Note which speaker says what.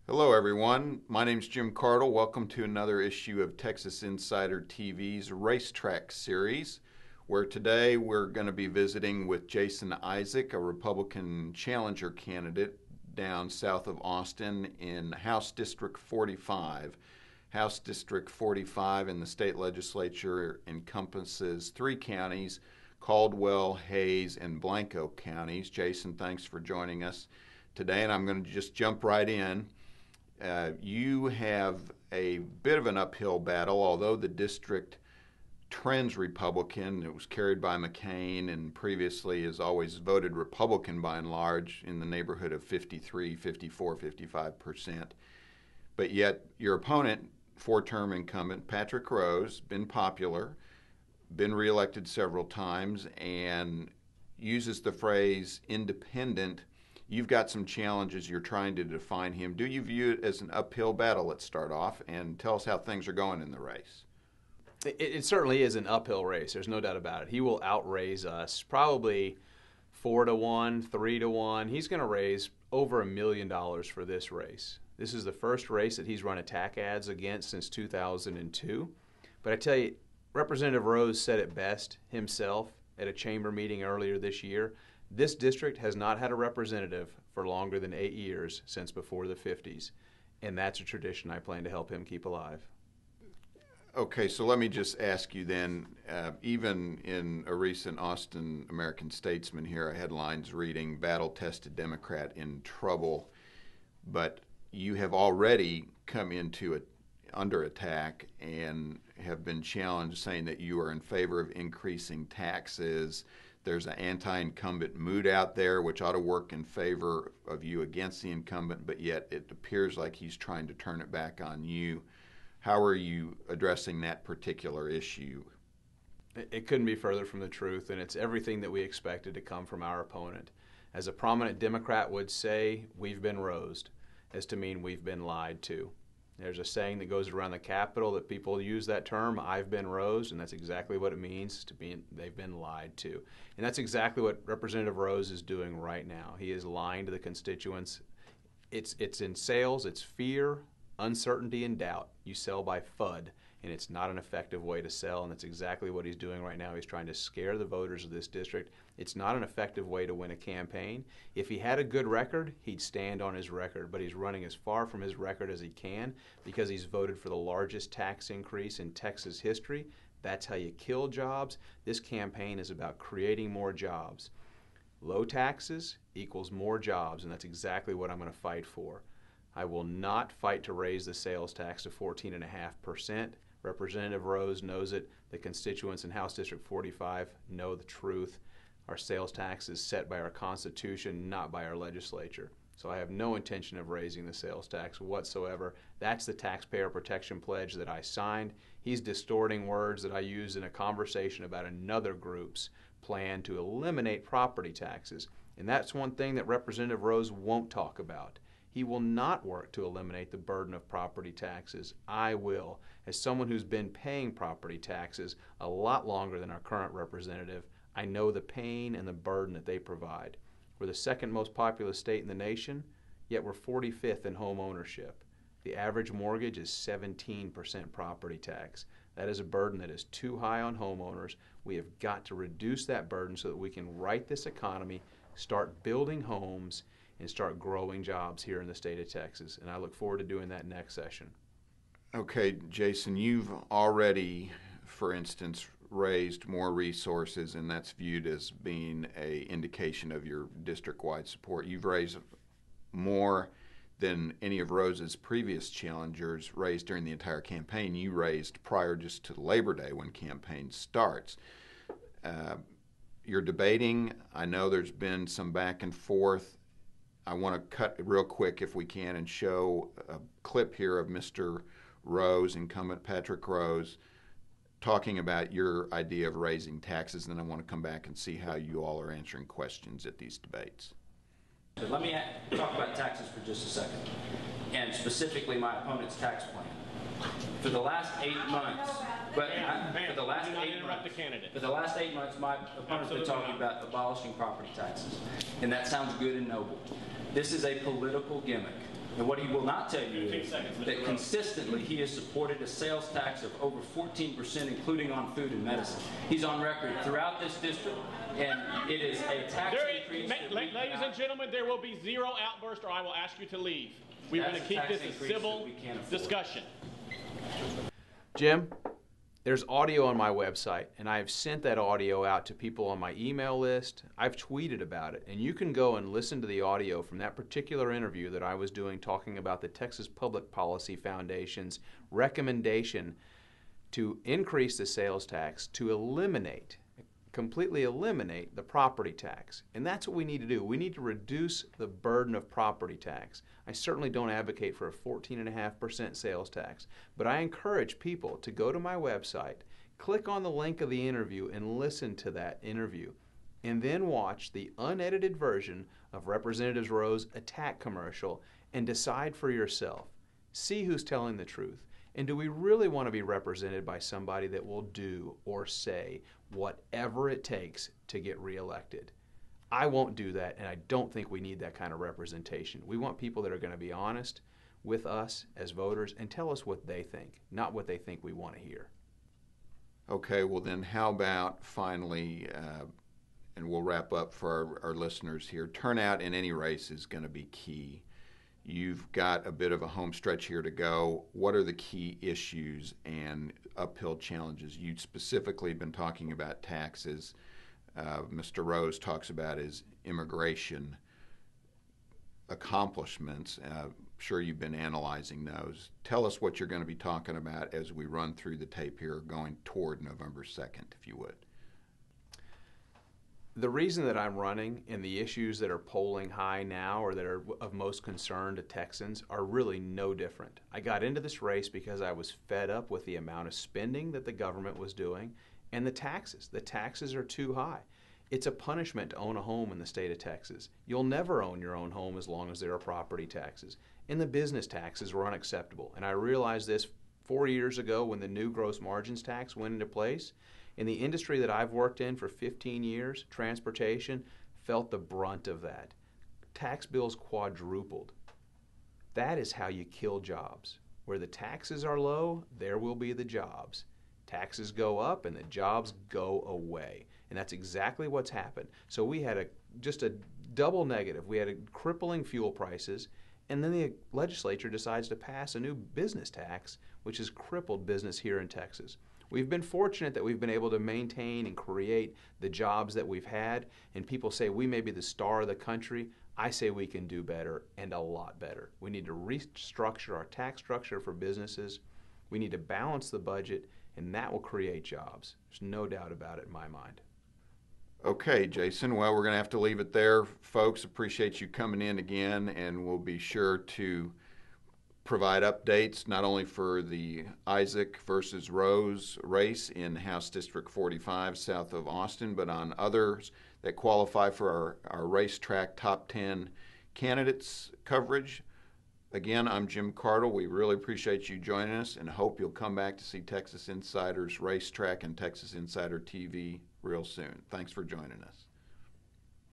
Speaker 1: Hello, everyone. My name's Jim Cardle. Welcome to another issue of Texas Insider TV's Racetrack series, where today we're going to be visiting with Jason Isaac, a Republican challenger candidate down south of Austin in House District 45. House District 45 in the state legislature encompasses three counties, Caldwell, Hays, and Blanco counties. Jason, thanks for joining us today, and I'm going to just jump right in. You have a bit of an uphill battle, although the district trends Republican. It was carried by McCain and previously has always voted Republican by and large in the neighborhood of 53, 54, 55%. But yet your opponent, four-term incumbent Patrick Rose, been popular, been reelected several times, and uses the phrase independent. You've got some challenges. You're trying to define him. Do you view it as an uphill battle? Let's start off and tell us how things are going in the race.
Speaker 2: It certainly is an uphill race. There's no doubt about it. He will outraise us probably 4-1, 3-1. He's going to raise over $1 million for this race. This is the first race that he's run attack ads against since 2002. But I tell you, Representative Rose said it best himself at a chamber meeting earlier this year. This district has not had a representative for longer than 8 years since before the 50s, and that's a tradition I plan to help him keep alive.
Speaker 1: Okay, so let me just ask you then, even in a recent Austin American-Statesman here, a headline's reading, battle-tested Democrat in trouble, but you have already come into it under attack and have been challenged saying that you are in favor of increasing taxes. There's an anti-incumbent mood out there which ought to work in favor of you against the incumbent, but yet it appears like he's trying to turn it back on you. How are you addressing that particular issue?
Speaker 2: It couldn't be further from the truth, and it's everything that we expected to come from our opponent. As a prominent Democrat would say, we've been rosed, as to mean we've been lied to. There's a saying that goes around the Capitol that people use that term, I've been rosed, and that's exactly what it means to be, they've been lied to. And that's exactly what Representative Rose is doing right now. He is lying to the constituents. It's in sales, it's fear, uncertainty, and doubt. You sell by FUD, and it's not an effective way to sell, and that's exactly what he's doing right now. He's trying to scare the voters of this district. It's not an effective way to win a campaign. If he had a good record, he'd stand on his record, but he's running as far from his record as he can because he's voted for the largest tax increase in Texas history. That's how you kill jobs. This campaign is about creating more jobs. Low taxes equals more jobs, and that's exactly what I'm going to fight for. I will not fight to raise the sales tax to 14.5%. Representative Rose knows it. The constituents in House District 45 know the truth. Our sales tax is set by our Constitution, not by our legislature. So I have no intention of raising the sales tax whatsoever. That's the taxpayer protection pledge that I signed. He's distorting words that I used in a conversation about another group's plan to eliminate property taxes. And that's one thing that Representative Rose won't talk about. He will not work to eliminate the burden of property taxes. I will. As someone who's been paying property taxes a lot longer than our current representative, I know the pain and the burden that they provide. We're the second most populous state in the nation, yet we're 45th in home ownership. The average mortgage is 17% property tax. That is a burden that is too high on homeowners. We have got to reduce that burden so that we can right this economy, start building homes, and start growing jobs here in the state of Texas. And I look forward to doing that next session.
Speaker 1: Okay, Jason, you've already, for instance, raised more resources, and that's viewed as being an indication of your district-wide support. You've raised more than any of Rose's previous challengers raised during the entire campaign. You raised prior just to Labor Day when campaign starts. You're debating. I know there's been some back and forth. I want to cut real quick, if we can, and show a clip here of Mr. Rose, incumbent Patrick Rose, talking about your idea of raising taxes, and then I want to come back and see how you all are answering questions at these debates.
Speaker 3: But let me talk about taxes for just a second, and specifically my opponent's tax plan. For the last 8 months, for the last 8 months, my opponent's been talking about abolishing property taxes, and that sounds good and noble. This is a political gimmick. And what he will not tell you is that consistently he has supported a sales tax of over 14%, including on food and medicine. He's on record throughout this district, and it is a tax increase.
Speaker 4: Ladies and gentlemen, there will be zero outburst or I will ask you to leave. We're going to keep this a civil discussion.
Speaker 2: Jim, there's audio on my website, and I've sent that audio out to people on my email list. I've tweeted about it, and you can go and listen to the audio from that particular interview that I was doing talking about the Texas Public Policy Foundation's recommendation to increase the sales tax to completely eliminate the property tax. And that's what we need to do. We need to reduce the burden of property tax. I certainly don't advocate for a 14.5% sales tax, but I encourage people to go to my website, click on the link of the interview and listen to that interview, and then watch the unedited version of Representative Rowe's attack commercial and decide for yourself. See who's telling the truth. And do we really want to be represented by somebody that will do or say whatever it takes to get reelected? I won't do that, and I don't think we need that kind of representation. We want people that are going to be honest with us as voters and tell us what they think, not what they think we want to hear.
Speaker 1: Okay, well then how about finally, and we'll wrap up for our listeners here, turnout in any race is going to be key. You've got a bit of a home stretch here to go. What are the key issues and uphill challenges? You specifically been talking about taxes. Mr. Rose talks about his immigration accomplishments. Sure you've been analyzing those. Tell us what you're going to be talking about as we run through the tape here going toward November 2nd, if you would.
Speaker 2: The reason that I'm running and the issues that are polling high now or that are of most concern to Texans are really no different. I got into this race because I was fed up with the amount of spending that the government was doing and the taxes. The taxes are too high. It's a punishment to own a home in the state of Texas. You'll never own your own home as long as there are property taxes. And the business taxes were unacceptable. And I realized this 4 years ago when the new gross margins tax went into place. In the industry that I've worked in for 15 years, transportation, felt the brunt of that. Tax bills quadrupled. That is how you kill jobs. Where the taxes are low, there will be the jobs. Taxes go up and the jobs go away. And that's exactly what's happened. So we had just a double negative. We had crippling fuel prices, and then the legislature decides to pass a new business tax, which has crippled business here in Texas. We've been fortunate that we've been able to maintain and create the jobs that we've had, and people say we may be the star of the country. I say we can do better and a lot better. We need to restructure our tax structure for businesses. We need to balance the budget, and that will create jobs. There's no doubt about it in my mind.
Speaker 1: Okay, Jason. Well, we're going to have to leave it there. Folks, appreciate you coming in again, and we'll be sure to provide updates not only for the Isaac versus Rose race in House District 45 south of Austin, but on others that qualify for our racetrack top 10 candidates coverage. Again, I'm Jim Cardle. We really appreciate you joining us and hope you'll come back to see Texas Insider's Racetrack and Texas Insider TV real soon. Thanks for joining us.